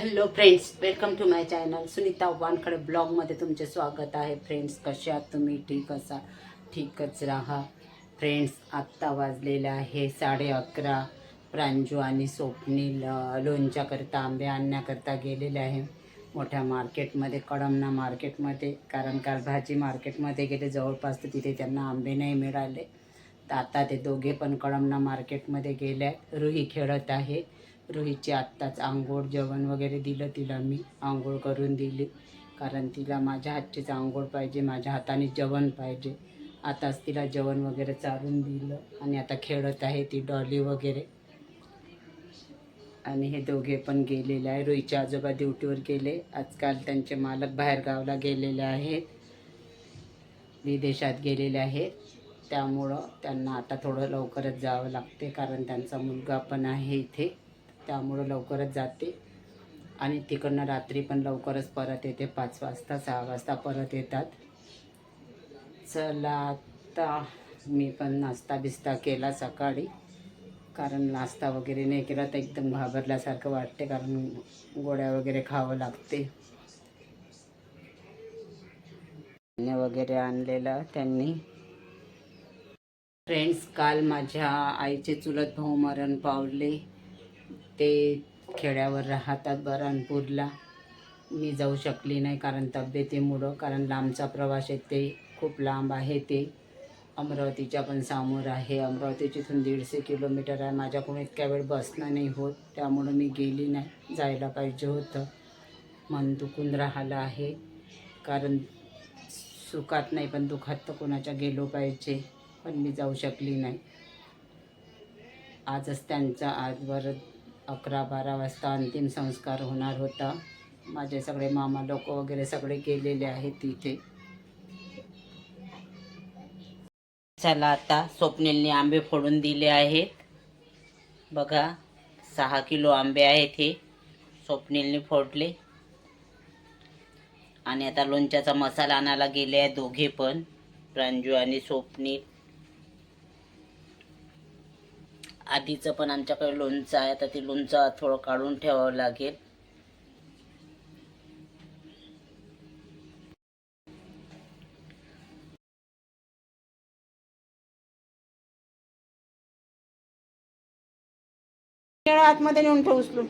Hello friends, welcome to my channel. Sunita Wankhede ब्लॉगमध्ये तुमचे स्वागत आहे. फ्रेंड्स, कसे आहात तुम्ही? ठीक असा ठीकच राहा. फ्रेंड्स, आत्ता वाजलेले आहे 11:30. प्रांजू आणि स्वप्नील लोणच्याकरता आंबे आणण्याकरता गेलेले आहे मोठ्या मार्केटमध्ये, कळमना मार्केटमध्ये. कारण काल भाजी मार्केटमध्ये गेले जवळपास, तर तिथे त्यांना आंबे नाही मिळाले. तर आता ते दोघे पण कळमना मार्केटमध्ये गेले. रुही खेळत आहे. रुहीची आत्ताच आंघोळ जेवण वगैरे दिलं तिला. मी आंघोळ करून दिली, कारण तिला माझ्या हातचीच आंघोळ पाहिजे, माझ्या हाताने जेवण पाहिजे. आताच तिला जेवण वगैरे चारून दिलं आणि आता खेळत आहे ती डॉली वगैरे. आणि हे दोघे पण गेलेले आहे. रुहीचे आजोबा ड्युटीवर गेले. आजकाल त्यांचे मालक बाहेरगावला गेलेले आहेत, विदेशात गेलेले आहेत. त्यामुळं त्यांना आता थोडं लवकरच जावं लागते, कारण त्यांचा मुलगा पण आहे इथे. त्यामुळं लवकरच जाते आणि तिकडनं रात्री पण लवकरच परत येते. 5 वाजता 6 वाजता परत येतात. चला, आता मी पण नाश्ता बिस्ता केला सकाळी, कारण नाश्ता वगैरे नाही केला तर एकदम घाबरल्यासारखं वाटते, कारण गोळ्या वगैरे खावं लागते. वगैरे आणलेलं त्यांनी. फ्रेंड्स, काल माझ्या आईचे चुलत भाऊ मरण पावले. ते खेड्यावर राहतात बऱ्हाणपूरला. मी जाऊ शकली नाही कारण तब्येतीमुळं, कारण लांबचा प्रवास आहे, ते खूप लांब आहे. ते अमरावतीच्या पण समोर आहे. अमरावतीच्या इथून 150 किलोमीटर आहे. माझ्याकडून इतक्या वेळ बसणं नाही होत, त्यामुळं मी गेली नाही. जायला पाहिजे होतं. मन दुखून राहिलं आहे, कारण सुखात नाही पण दुखात तर कोणाच्या गेलो पाहिजे. पण मी जाऊ शकली नाही. आजच त्यांचा आजवर 11-12 वाजता अंतिम संस्कार होणार होता. माझे सगळे मामा लोक वगैरे सगळे गेलेले आहेत तिथे. चला, आता स्वप्नीलने आंबे फोडून दिले आहेत. बघा, 6 किलो आंबे आहेत हे स्वप्नीलने फोडले. आणि आता लोणच्याचा मसाला आणायला गेले आहे दोघे पण, प्रांजू आणि स्वप्नील. आधीचं पण आमच्याकडे लोणचं आहे, तर ते लोणचं थोडं काढून ठेवावं लागेल. केळं आतमध्ये नेऊन ठेव उचलून.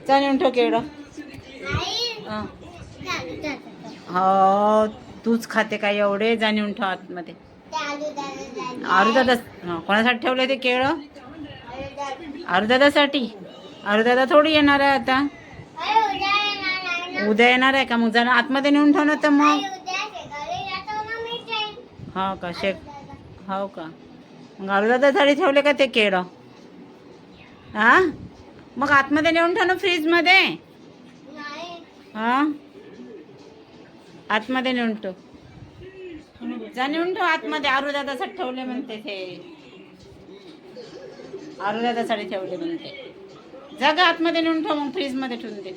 जा नेऊन ठेव केळं. हो, तूच खाते काय एवढे? जा नेऊन ठेव आतमध्ये. आरुदादा कोणासाठी ठेवलं ते केळं? आरुदादासाठी. आरुदादा थोडी येणार आहे आता. उद्या येणार आहे का? मग जरा आतमध्ये नेऊन ठेव ना. तर मग हो का? हो का? मग आरुदादासाठी ठेवले का ते केळं? हा, मग आतमध्ये नेऊन ठेव ना, फ्रीजमध्ये. हा, आतमध्ये नेऊन ठेव. जा नेऊन ठेव आतमध्ये. आरुदादासाठी ठेवले म्हणते ते. आरुदादासाठी ठेवले म्हणते. जागा आतमध्ये नेऊन ठेव, मग फ्रीजमध्ये ठेवून दे.